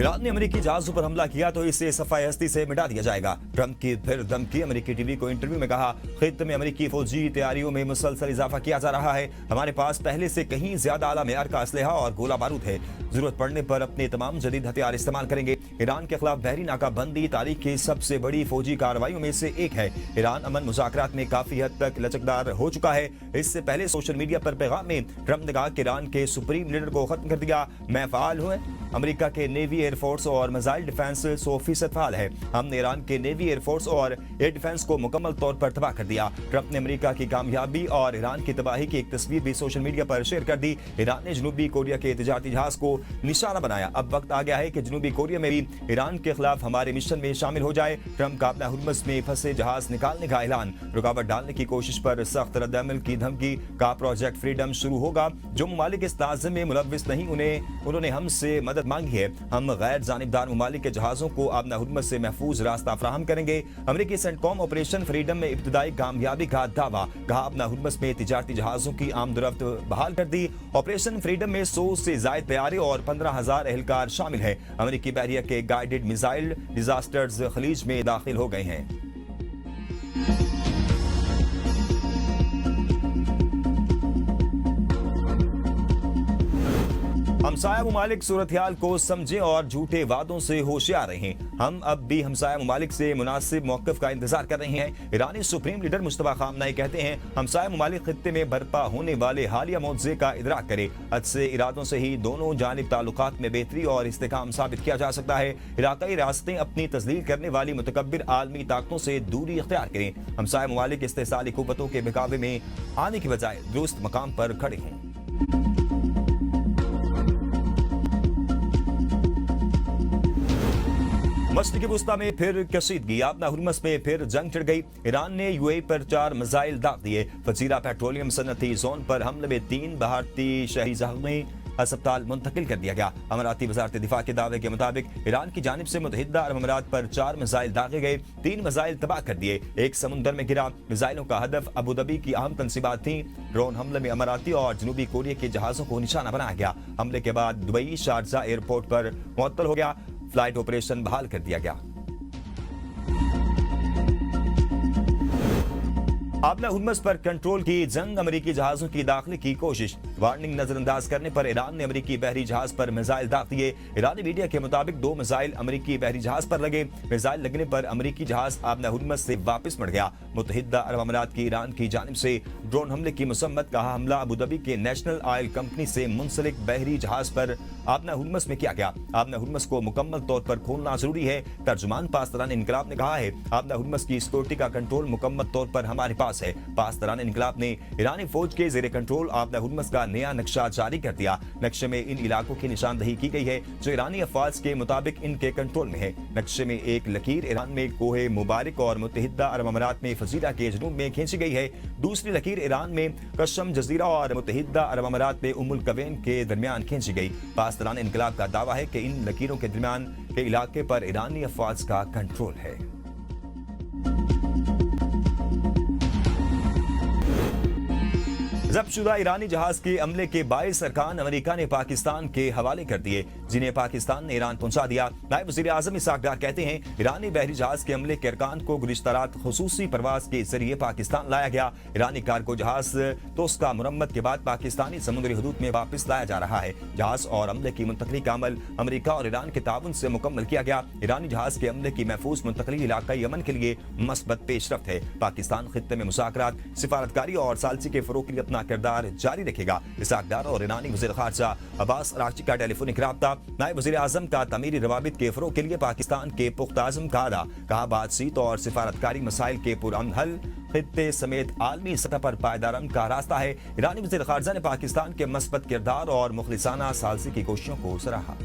Iran ने अमेरिकी जहाजों पर हमला किया तो इसे सफाई हस्ती से मिटा दिया जाएगा। ट्रंप की फिर धमकी। अमेरिकी टीवी को इंटरव्यू में कहा, खित्ते में अमेरिकी फौजी तैयारियों में मुसलसल इजाफा किया जा रहा है। हमारे पास पहले से कहीं ज्यादा आला मेयार का असलहा और गोला बारूद है। जरूरत पड़ने पर अपने तमाम जदीद हथियार इस्तेमाल करेंगे। ईरान के खिलाफ बहरी नाकाबंदी तारीख की सबसे बड़ी फौजी कार्रवाइयों में से एक है। ईरान अमन मुज़ाकरात में काफी हद तक लचकदार हो चुका है। इससे पहले सोशल मीडिया पर पैगाम में ट्रंप ने कहा कि ईरान के सुप्रीम लीडर को खत्म कर दिया, मैं फाल हूँ। अमेरिका के नेवी, एयरफोर्स और मिसाइल डिफेंस 100% फाल है। हमने ईरान के नेवी, एयरफोर्स और एयर डिफेंस को मुकम्मल तौर पर तबाह कर दिया। ट्रंप ने अमेरिका की कामयाबी और ईरान की तबाही की एक तस्वीर भी सोशल मीडिया पर शेयर कर दी। ईरान ने जनूबी कोरिया के तिजारती जहाज को निशाना बनाया। अब वक्त आ गया है कि जनूबी कोरिया में भी ईरान के खिलाफ हमारे मिशन में शामिल हो जाए। ट्रंप का अपना हुर्मुज़ में फंसे जहाज निकालने का ऐलान। रुकावट डालने की कोशिश पर सख्त रद्द-ए-अमल की धमकी का प्रोजेक्ट फ्रीडम शुरू होगा। जो ममालिक इस ताज़िम में मुलव्विस नहीं उन्होंने हमसे मदद मांगी है। हम गैर जानिबदार ममालिक के जहाजों को अपना हुर्मुज़ से महफूज रास्ता फराहम करेंगे। अमेरिकी सेंटकॉम ऑपरेशन फ्रीडम में इब्तदाई कामयाबी का दावा। कहा, अपना हुर्मुज़ में तिजारती जहाजों की आमदरफ्त बहाल कर दी। ऑपरेशन फ्रीडम में 100 से जायद तैयारे और 15,000 एहलकार शामिल हैं। अमेरिकी बहरिया के गाइडेड मिसाइल डिजास्टर्स खलीज में दाखिल हो गए हैं। हमसाया ममालिक सूरत हाल को समझें और झूठे वादों से होशियार रहें। हम अब भी हमसाया ममालिक से मुनासिब मौक़िफ़ का इंतजार कर रहे हैं। ईरानी सुप्रीम लीडर मुस्तफा खामनाई कहते हैं, हमसाया ममालिक खित्ते में बर्पा होने वाले हालिया मुआवजे का इदराक करें। अच्छे इरादों से ही दोनों जानिब ताल्लुकात में बेहतरी और इस्तेकाम साबित किया जा सकता है। इलाकाई रियासतें अपनी तस्लील करने वाली मुतकब्बिर आलमी ताकतों से दूरी इख्तियार करें। हमसाया ममालिक इस्तेसाली कुव्वतों के मुकाबले में आने की बजाय दुरुस्त मकाम पर खड़े हैं। मशरिक़ी वुस्ता में फिर कशीदगी। अपना हुर्मुज़ में फिर जंग छिड़ गई। ईरान ने यूएई पर 4 मिसाइल दाग दिए। फजीरा पेट्रोलियम सनती जोन पर हमले में 3 भारतीय शहरी ज़ख्मी, अस्पताल मुंतकिल कर दिया गया। अमाराती वज़ारत दिफा के दावे के मुताबिक ईरान की जानिब से मुत्तहिदा अरब अमारात पर 4 मिसाइल दागे गए। 3 मिसाइल तबाह कर दिए, एक समुंदर में गिरा। मिसाइलों का हदफ अबू धाबी की अहम तंसीबात थी। ड्रोन हमले में अमाराती और जनूबी कोरिया के जहाज़ों को निशाना बनाया गया। हमले के बाद दुबई शारजा एयरपोर्ट पर मुअत्तल हो गया। फ्लाइट ऑपरेशन बहाल कर दिया गया। अपना हुर्मुज़ पर कंट्रोल की जंग। अमेरिकी जहाजों की दाखिले की कोशिश। वार्निंग नजरअंदाज करने पर ईरान ने अमेरिकी बहरी जहाज पर मिसाइल दाग दिए। ईरानी मीडिया के मुताबिक 2 मिसाइल अमेरिकी बहरी जहाज पर लगे। मिसाइल लगने पर अमेरिकी जहाज अपना हुर्मुज़ से वापस मुड़ गया। मुत्तहिदा अरब अमारात की ईरान की जानिब से ड्रोन हमले की मसम्मत। कहा, हमला अबू धाबी के नेशनल ऑयल कंपनी से मुंसलिक बहरी जहाज पर अपना हुर्मुज़ में किया गया। अपना हुर्मुज़ को मुकम्मल तौर पर खोलना जरूरी है। तर्जुमान पासदारान इनकलाब ने कहा है, अपना हुर्मुज़ की सिक्योरिटी का कंट्रोल मुकम्मल तौर पर हमारे पास है। पासदारान इनकलाब ने ईरानी फौज के ज़ेरे कंट्रोल अपना हुर्मुज़ का नया नक्शा जारी कर दिया। नक्शे में इन इलाकों की निशानदही की गई है जो ईरानी अफवाज के मुताबिक इनके कंट्रोल में है। नक्शे में एक लकीर ईरान में कोहे मुबारक और मुत्तहिदा अरब अमारात में फजीरा के जनूब में खींची गई है। दूसरी लकीर ईरान में कशम जजीरा और मुत्तहिदा अरब अमारात में उम्मुल कवैन के दरमियान खींची गई। पासदारान इनकलाब का दावा है कि इन लकीरों के दरमियान के इलाके पर ईरानी अफवाज का कंट्रोल है। ज़ब्तशुदा ईरानी जहाज के अमले के 22 अरकान अमेरिका ने पाकिस्तान के हवाले कर दिए, जिन्हें पाकिस्तान ने ईरान पहुंचा दिया। नायब वज़ीर आज़म इसहाक़ डार कहते हैं, ईरानी बहरी जहाज के अमले के अरकान को गुज़िश्ता रात खुसूसी परवाज के जरिए पाकिस्तान लाया गया। ईरानी कार्गो जहाज तोस्का मुरम्मत के बाद पाकिस्तानी समुद्री हदूद में वापस लाया जा रहा है। जहाज और अमले की मुंतकली का अमल अमेरिका और ईरान के ताउन से मुकम्मल किया गया। ईरानी जहाज के अमले की महफूज मुंतकली इलाकाई अमन के लिए मस्बत पेशरफ्त है। पाकिस्तान खित्ते में मुज़ाकरात, सिफारतकारी और सालसी के फ़रोग़ के लिए अपना किरदार जारी रखेगा। इसहाक़ डार और ईरानी वज़ीर ख़ारजा अब्बास अराग़ची का टेलीफोनिक राब्ता। नायब वज़ीर आज़म का तमीरी रवाबित के फ़रोग़ के लिए पाकिस्तान के पुख्ता अज़्म का अदा। कहा, बातचीत और सिफारतकारी मसाइल के पुरअमन हल खित्ते समेत आलमी सतह पर पायदार अमन का रास्ता है। ईरानी वज़ीर ख़ारजा ने पाकिस्तान के मस्बत किरदार और मुखलिसाना सालसी की कोशिशों को सराहा।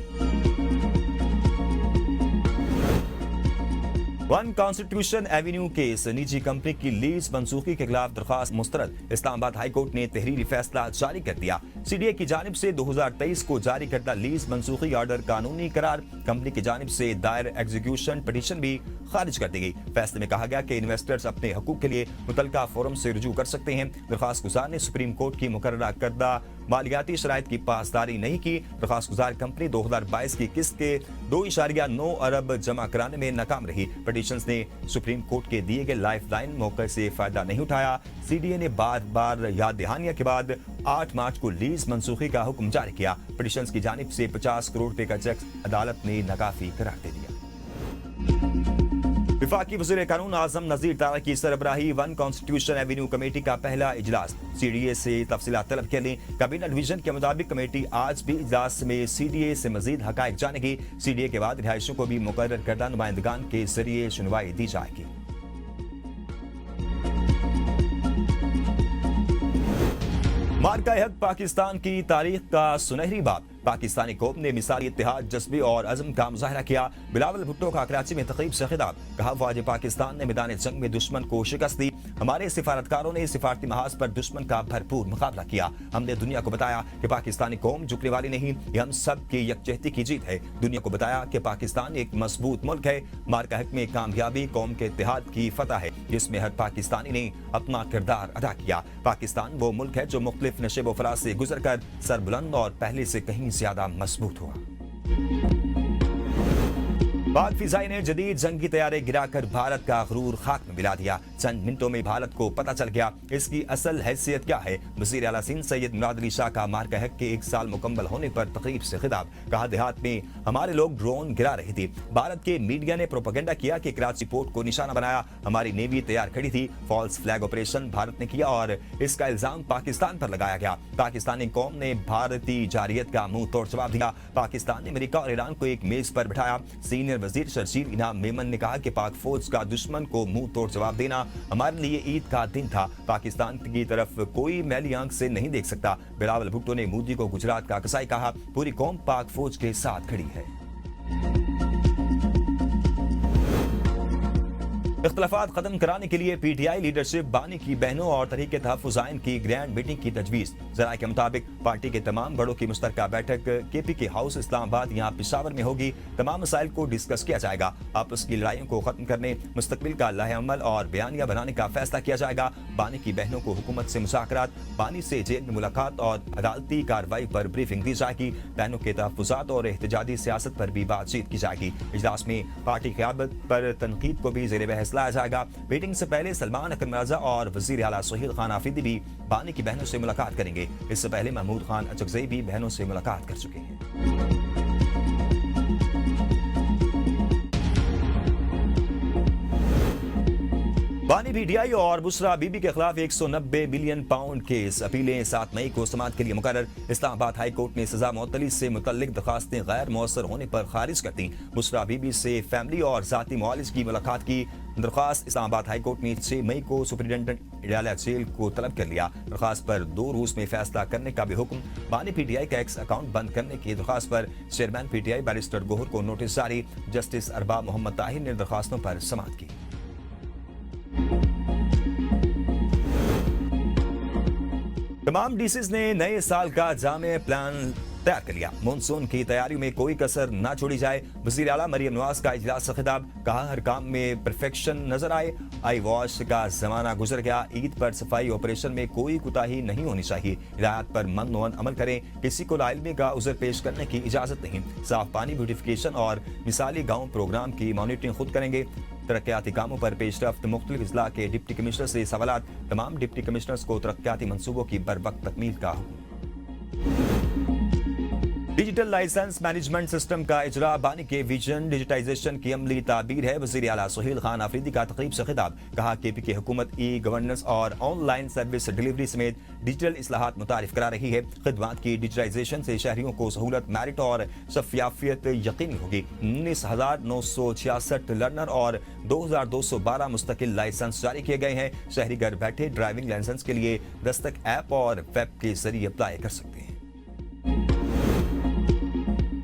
One constitution Avenue case. निजी कंपनी की लीज मंसूखी के खिलाफ दरखास्त मुस्तरद। इस्लामाबाद हाई कोर्ट ने तहरीरी फैसला जारी कर दिया। सीडीए की जानिब से 2023 को जारी करदा लीज मंसूखी ऑर्डर कानूनी करार। कंपनी की जानिब से दायर एग्जीक्यूशन पिटीशन भी खारिज कर दी गई। फैसले में कहा गया कि इन्वेस्टर्स अपने हकूक के लिए मुतलका फोरम से रुजू कर सकते हैं। दरखास्त गुजार ने सुप्रीम कोर्ट की मुकर्ररा करदा मालियाती शराइत की पासदारी नहीं की। दरख्वास्त गुजार कंपनी 2022 की किस्त के 2.9 अरब जमा कराने में नाकाम रही। पिटीशंस ने सुप्रीम कोर्ट के दिए गए लाइफ लाइन मौके से फायदा नहीं उठाया। सीडीए ने बार बार याद दहानी के बाद 8 मार्च को लीज मंसूखी का हुक्म जारी किया। पिटीशंस की जानिब से 50 करोड़ रुपए का चेक अदालत ने नाकाफी करार दे दिया। विफाकी वज़ीर कानून आज़म नज़ीर तारा की सरबराही वन कॉन्स्टिट्यूशन एवेन्यू कमेटी का पहला इजलास। सीडीए से तफसीलात तलब कर ली। काबीना डिवीजन के मुताबिक कमेटी आज भी इजलास में सीडीए से मजीद हकायक जानेगी। सीडीए के बाद रिहायशियों को भी मुकर्रर करदा नुमाइंदगान के जरिए सुनवाई दी जाएगी। मार्का हक पाकिस्तान की तारीख का सुनहरी बाब। पाकिस्तानी कौम ने मिसाली इत्तेहाद, जज्बे और अज़म का मुजाहरा किया। बिलावल भुट्टो का कराची में तकरीब से खिताब। कहा, फौज पाकिस्तान ने मैदान जंग में दुश्मन को शिकस्त दी। हमारे सिफारतकारों ने सिफारती महाज पर दुश्मन का भरपूर मुकाबला किया। हमने दुनिया को बताया कि पाकिस्तानी कौम झुकने वाली नहीं, ये हम सब की यकजहती की जीत है। दुनिया को बताया कि पाकिस्तान एक मजबूत मुल्क है। मार्का हक में कामयाबी कौम के इत्तेहाद की फतह है, जिसमें हर पाकिस्तानी ने अपना किरदार अदा किया। पाकिस्तान वो मुल्क है जो मुख्तलिफ नशेब व फराज से गुजर कर सरबुलंद और पहले से कहीं ज्यादा मजबूत हुआ। पाक फिजाई ने जदीद जंगी तैयारे गिराकर भारत का गुरूर खाक में मिला दिया। चंद मिनटों में भारत को पता चल गया इसकी असल हैसियत क्या है। वज़ीर आला सिंध सैयद मुराद अली शाह का मार्का हक के 1 साल मुकम्मल होने पर तकरीब से खिताब। कहा, देहात में हमारे लोग ड्रोन गिरा रहे थे। भारत के मीडिया ने प्रोपेगेंडा किया कि कराची पोर्ट को निशाना बनाया। हमारी नेवी तैयार खड़ी थी। फॉल्स फ्लैग ऑपरेशन भारत ने किया और इसका इल्जाम पाकिस्तान पर लगाया गया। पाकिस्तानी कौम ने भारतीय जारियत का मुंह तोड़ जवाब दिया। पाकिस्तान ने अमेरिका और ईरान को एक मेज पर बिठाया। सीनियर वजीर शर्जील इनाम मेमन ने कहा कि पाक फौज का दुश्मन को मुंह तोड़ जवाब देना हमारे लिए ईद का दिन था। पाकिस्तान की तरफ कोई मैली आंख से नहीं देख सकता। बिलावल भुट्टो ने मोदी को गुजरात का कसाई कहा। पूरी कौम पाक फौज के साथ खड़ी है। इख्तलाफात खत्म कराने के लिए पीटीआई लीडरशिप बानी की बहनों और तहरीक तहफ़्फ़ुज़ आइन की ग्रैंड मीटिंग की तजवीज़। ज़राए के मुताबिक पार्टी के तमाम बड़ों की मुश्तरका बैठक केपीके हाउस इस्लामाबाद यहाँ पेशावर में होगी। तमाम मसाइल को डिस्कस किया जाएगा। आपस की लड़ाइयों को खत्म करने, मुस्तकबिल का लाहेअमल और बयानिया बनाने का फैसला किया जाएगा। बानी की बहनों को हुकूमत से मुज़ाकरात, बानी से जेल में मुलाकात और अदालती कार्रवाई पर ब्रीफिंग दी जाएगी। बहनों के तहफ़्फ़ुज़ात और एहतजाजी सियासत पर भी बातचीत की जाएगी। इजलास में पार्टी क़यादत पर तनकीद को भी ज़ेर बहस लाया जाएगा। मीटिंग से पहले सलमान अकरम रज़ा और वज़ीर आला सुहेल खान आफरीदी भी बानी की बहनों से मुलाकात करेंगे। इससे पहले महमूद खान अचकज़ई भी बहनों से मुलाकात कर चुके हैं। बानी पीटीआई और बुशरा बीबी के खिलाफ 190 मिलियन पाउंड केस। अपीलें 7 मई को समाअत के लिए मुकर्रर। इस्लामाबाद हाई कोर्ट ने सजा मुअत्तली से मुतल्लिक दरखास्तें गैर मौसर होने पर खारिज कर दी। बुशरा बीबी से फैमिली और ज़ाती मुआलिज की मुलाकात की दरखास्त इस्लामाबाद हाई कोर्ट ने 6 मई को सुपरिटेंडेंट इडाला जेल को तलब कर लिया। दरखास्त पर 2 रोज में फैसला करने का भी हुक्म। बानी पीटीआई का एक्स अकाउंट बंद करने की दरखास्त पर चेयरमैन पीटीआई बैरिस्टर गोहर को नोटिस जारी। जस्टिस अरबाब मोहम्मद ताहिर ने दरखास्तों पर समाअत की। तमाम डीसीज ने नए साल का जामे प्लान तैयार कर लिया। मानसून की तैयारियों में कोई कसर ना छोड़ी जाए। वज़ीर आला मरियम नवाज का इजलास से खिताब। कहा, हर काम में परफेक्शन नजर आए। आई वॉश का जमाना गुजर गया। ईद पर सफाई ऑपरेशन में कोई कोताही नहीं होनी चाहिए। हिदायत पर मन अमल करें। किसी को लाइलमी का उज़र पेश करने की इजाजत नहीं। साफ पानी ब्यूटिफिकेशन और मिसाली गाँव प्रोग्राम की मॉनिटरिंग खुद करेंगे। तरक्याती कामों पर पेशरफ्त। मुख्तलिफ अजला के डिप्टी कमिश्नर से सवालात। तमाम डिप्टी कमिश्नर्स को तरक्याती मंसूबों की बरवक्त तकमील का डिजिटल लाइसेंस मैनेजमेंट सिस्टम का इजरा बानी के विजन डिजिटाइजेशन की अमली ताबीर है। वज़ीर आला सुहेल खान आफरीदी का तकरीब से खिताब। कहा, केपीके हुकूमत ई गवर्नेंस और ऑनलाइन सर्विस डिलीवरी समेत डिजिटल इस्लाहात मुतारिफ करा रही है। खिदमात की डिजिटाइजेशन से शहरियों को सहूलत, मेरिट और शफाफियत यकीनी होगी। 19,966 लर्नर और 2,212 मुस्तकिल लाइसेंस जारी किए गए हैं। शहरी घर बैठे ड्राइविंग लाइसेंस के लिए दस्तक ऐप और वेब के जरिए अप्लाई कर सकते हैं।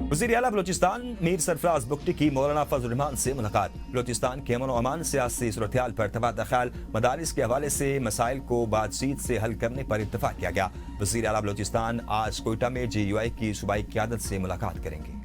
वज़ीर आला बलोचिस्तान मीर सरफराज बुगटी की मौलाना फजल रहमान से मुलाकात। बलोचिस्तान के अमन और अमान सियासी सूरत-ए-हाल पर तबादला ख्याल। मदारिस के हवाले से मसाइल को बातचीत से हल करने पर इत्तफाक किया गया। वज़ीर आला बलोचिस्तान आज कोयटा में JUI की सूबाई क़यादत से मुलाकात करेंगे।